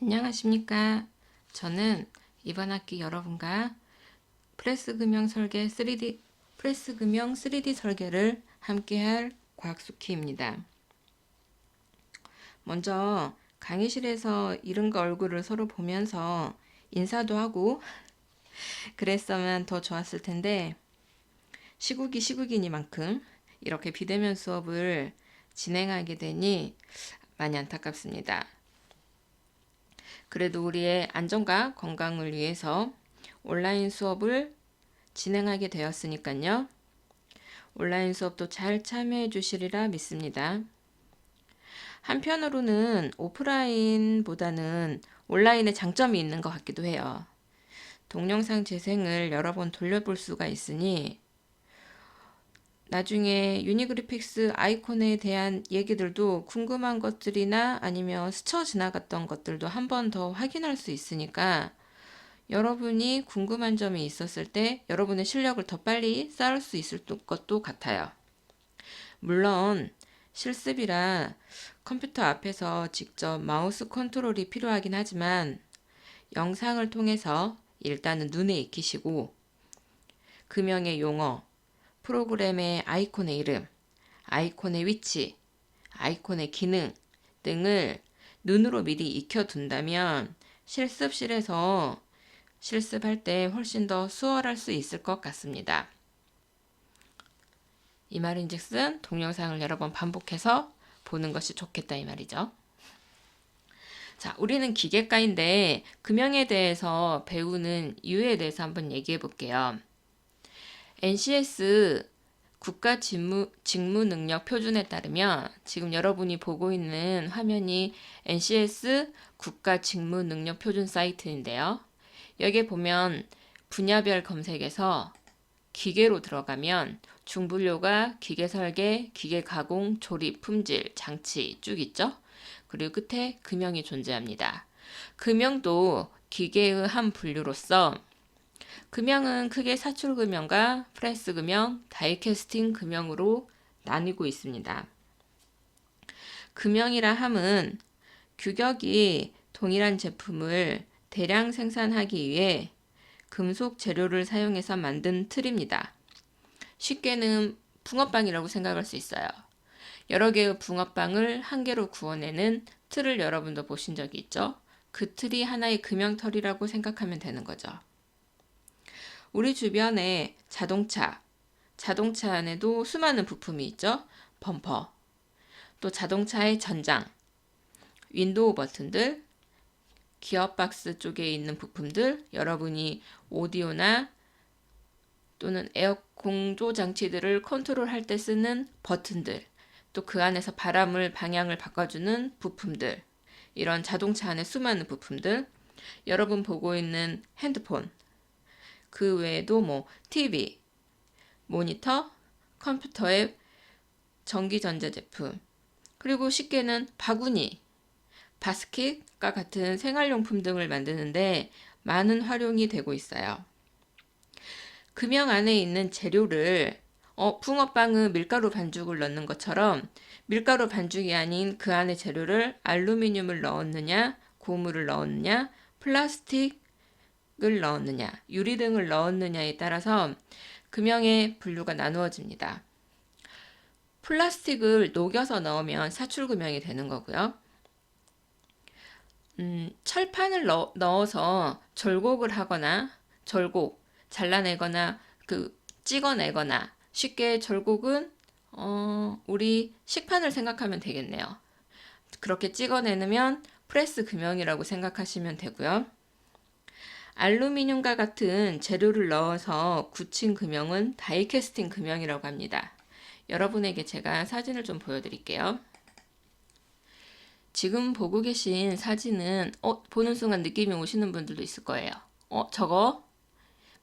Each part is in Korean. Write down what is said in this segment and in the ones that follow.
안녕하십니까. 저는 이번 학기 여러분과 프레스 금형 3D 설계를 함께할 과학수키입니다. 먼저 강의실에서 이름과 얼굴을 서로 보면서 인사도 하고 그랬으면 더 좋았을 텐데 시국이니만큼 이렇게 비대면 수업을 진행하게 되니 많이 안타깝습니다. 그래도 우리의 안전과 건강을 위해서 온라인 수업을 진행하게 되었으니까요. 온라인 수업도 잘 참여해 주시리라 믿습니다. 한편으로는 오프라인보다는 온라인에 장점이 있는 것 같기도 해요. 동영상 재생을 여러 번 돌려볼 수가 있으니 나중에 유니그래픽스 아이콘에 대한 얘기들도 궁금한 것들이나 아니면 스쳐 지나갔던 것들도 한 번 더 확인할 수 있으니까 여러분이 궁금한 점이 있었을 때 여러분의 실력을 더 빨리 쌓을 수 있을 것도 같아요. 물론 실습이라 컴퓨터 앞에서 직접 마우스 컨트롤이 필요하긴 하지만 영상을 통해서 일단은 눈에 익히시고 금형의 용어, 프로그램의 아이콘의 이름, 아이콘의 위치, 아이콘의 기능 등을 눈으로 미리 익혀둔다면 실습실에서 실습할 때 훨씬 더 수월할 수 있을 것 같습니다. 이 말인즉슨 동영상을 여러 번 반복해서 보는 것이 좋겠다 이 말이죠. 자, 우리는 기계과인데 금형에 대해서 배우는 이유에 대해서 한번 얘기해 볼게요. NCS 국가 직무 능력 표준에 따르면 지금 여러분이 보고 있는 화면이 NCS 국가 직무 능력 표준 사이트인데요. 여기에 보면 분야별 검색에서 기계로 들어가면 중분류가 기계 설계, 기계 가공, 조립, 품질, 장치 쭉 있죠. 그리고 끝에 금형이 존재합니다. 금형도 기계의 한 분류로서 금형은 크게 사출 금형과 프레스 금형, 다이캐스팅 금형으로 나뉘고 있습니다. 금형이라 함은 규격이 동일한 제품을 대량 생산하기 위해 금속 재료를 사용해서 만든 틀입니다. 쉽게는 붕어빵이라고 생각할 수 있어요. 여러 개의 붕어빵을 한 개로 구워내는 틀을 여러분도 보신 적이 있죠? 그 틀이 하나의 금형털이라고 생각하면 되는 거죠. 우리 주변에 자동차 안에도 수많은 부품이 있죠? 범퍼, 또 자동차의 전장, 윈도우 버튼들, 기어박스 쪽에 있는 부품들, 여러분이 오디오나 또는 에어 공조 장치들을 컨트롤할 때 쓰는 버튼들, 또 그 안에서 방향을 바꿔주는 부품들, 이런 자동차 안에 수많은 부품들, 여러분 보고 있는 핸드폰, 그 외에도 TV, 모니터, 컴퓨터의 전기전자제품, 그리고 쉽게는 바구니, 바스켓과 같은 생활용품 등을 만드는데 많은 활용이 되고 있어요. 금형 안에 있는 재료를 붕어빵은 밀가루 반죽을 넣는 것처럼 밀가루 반죽이 아닌 그 안에 재료를 알루미늄을 넣었느냐, 고무를 넣었느냐, 플라스틱을 넣었느냐, 유리 등을 넣었느냐에 따라서 금형의 분류가 나누어집니다. 플라스틱을 녹여서 넣으면 사출 금형이 되는 거고요. 철판을 넣어서 절곡을 하거나 잘라내거나 찍어내거나 쉽게 절곡은 우리 식판을 생각하면 되겠네요. 그렇게 찍어내면 프레스 금형이라고 생각하시면 되고요. 알루미늄과 같은 재료를 넣어서 굳힌 금형은 다이캐스팅 금형이라고 합니다. 여러분에게 제가 사진을 좀 보여드릴게요. 지금 보고 계신 사진은 보는 순간 느낌이 오시는 분들도 있을 거예요. 저거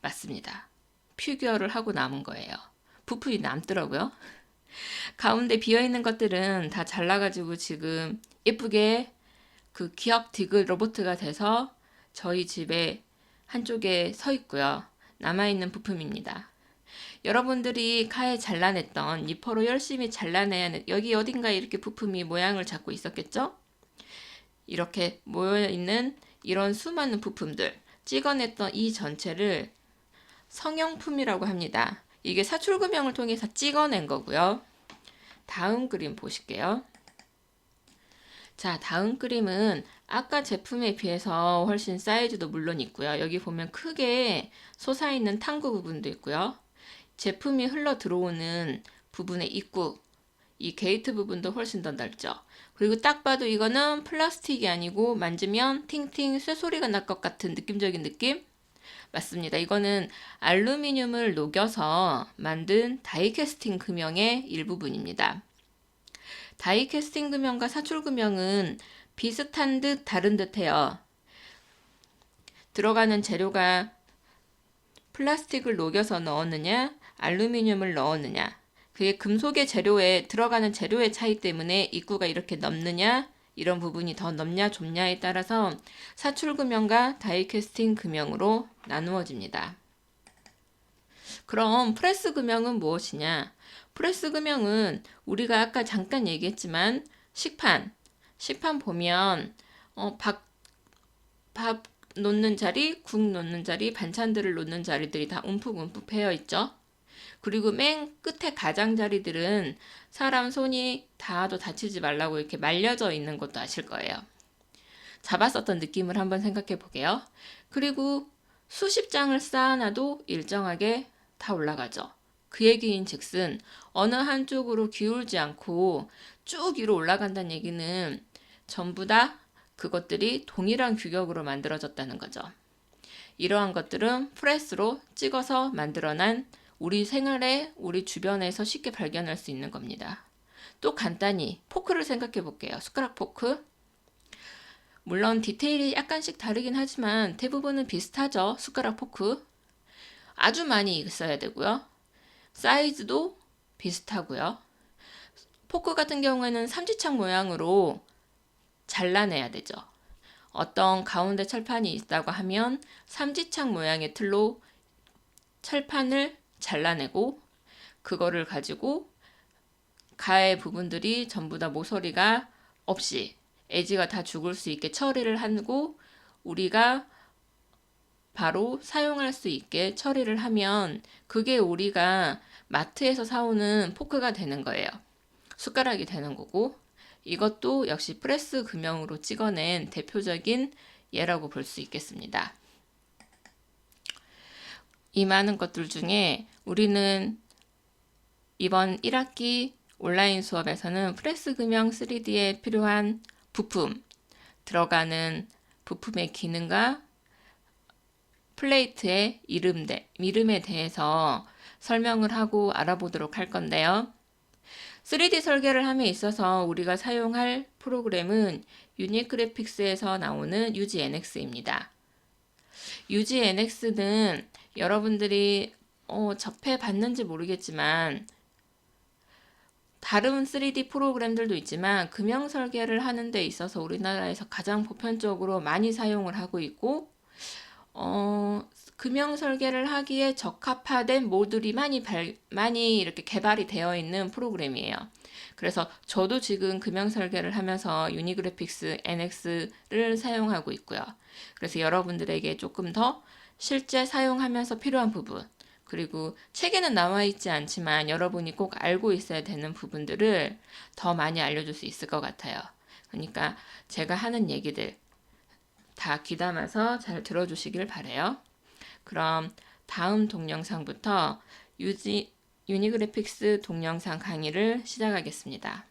맞습니다. 피규어를 하고 남은 거예요. 부품이 남더라고요. 가운데 비어있는 것들은 다 잘라가지고 지금 예쁘게 그 기업 디그 로봇가 돼서 저희 집에 한쪽에 서 있고요. 남아있는 부품입니다. 여러분들이 칼에 잘라냈던 니퍼로 열심히 잘라내야 여기 어딘가에 이렇게 부품이 모양을 잡고 있었겠죠? 이렇게 모여있는 이런 수많은 부품들 찍어냈던 이 전체를 성형품이라고 합니다. 이게 사출금형을 통해서 찍어낸 거고요. 다음 그림 보실게요. 자, 다음 그림은 아까 제품에 비해서 훨씬 사이즈도 물론 있고요. 여기 보면 크게 솟아있는 탕구 부분도 있고요. 제품이 흘러 들어오는 부분의 입구, 이 게이트 부분도 훨씬 더 넓죠. 그리고 딱 봐도 이거는 플라스틱이 아니고 만지면 팅팅 쇠소리가 날 것 같은 느낌적인 느낌? 맞습니다. 이거는 알루미늄을 녹여서 만든 다이캐스팅 금형의 일부분입니다. 다이캐스팅 금형과 사출 금형은 비슷한 듯 다른 듯 해요. 들어가는 재료가 플라스틱을 녹여서 넣었느냐, 알루미늄을 넣었느냐, 그게 금속의 재료에 들어가는 재료의 차이 때문에 입구가 이렇게 넓느냐, 이런 부분이 더 넓냐 좁냐에 따라서 사출 금형과 다이캐스팅 금형으로 나누어집니다. 그럼 프레스 금형은 무엇이냐? 프레스 금형은 우리가 아까 잠깐 얘기했지만 식판 보면 밥 놓는 자리, 국 놓는 자리, 반찬들을 놓는 자리들이 다 움푹움푹 패여 있죠. 그리고 맨 끝에 가장자리들은 사람 손이 닿아도 다치지 말라고 이렇게 말려져 있는 것도 아실 거예요. 잡았었던 느낌을 한번 생각해 보게요. 그리고 수십 장을 쌓아놔도 일정하게 다 올라가죠. 그 얘기인 즉슨 어느 한쪽으로 기울지 않고 쭉 위로 올라간다는 얘기는 전부 다 그것들이 동일한 규격으로 만들어졌다는 거죠. 이러한 것들은 프레스로 찍어서 만들어난 우리 생활에 우리 주변에서 쉽게 발견할 수 있는 겁니다. 또 간단히 포크를 생각해 볼게요. 숟가락 포크. 물론 디테일이 약간씩 다르긴 하지만 대부분은 비슷하죠. 숟가락 포크. 아주 많이 있어야 되고요. 사이즈도 비슷하고요. 포크 같은 경우에는 삼지창 모양으로 잘라내야 되죠. 어떤 가운데 철판이 있다고 하면 삼지창 모양의 틀로 철판을 잘라내고 그거를 가지고 가의 부분들이 전부 다 모서리가 없이 에지가 다 죽을 수 있게 처리를 하고 우리가 바로 사용할 수 있게 처리를 하면 그게 우리가 마트에서 사오는 포크가 되는 거예요. 숟가락이 되는 거고 이것도 역시 프레스 금형으로 찍어낸 대표적인 예라고 볼 수 있겠습니다. 이 많은 것들 중에 우리는 이번 1학기 온라인 수업에서는 프레스 금형 3D에 필요한 부품, 들어가는 부품의 기능과 플레이트의 이름에 대해서 설명을 하고 알아보도록 할 건데요. 3D 설계를 함에 있어서 우리가 사용할 프로그램은 유니그래픽스에서 나오는 UGNX입니다. UGNX는 여러분들이 접해봤는지 모르겠지만 다른 3D 프로그램들도 있지만 금형 설계를 하는 데 있어서 우리나라에서 가장 보편적으로 많이 사용을 하고 있고 금형 설계를 하기에 적합화된 모듈이 많이 이렇게 개발이 되어 있는 프로그램이에요. 그래서 저도 지금 금형 설계를 하면서 유니그래픽스 NX를 사용하고 있고요. 그래서 여러분들에게 조금 더 실제 사용하면서 필요한 부분, 그리고 책에는 나와 있지 않지만 여러분이 꼭 알고 있어야 되는 부분들을 더 많이 알려줄 수 있을 것 같아요. 그러니까 제가 하는 얘기들 다 귀담아서 잘 들어주시길 바래요. 그럼 다음 동영상부터 유니그래픽스 동영상 강의를 시작하겠습니다.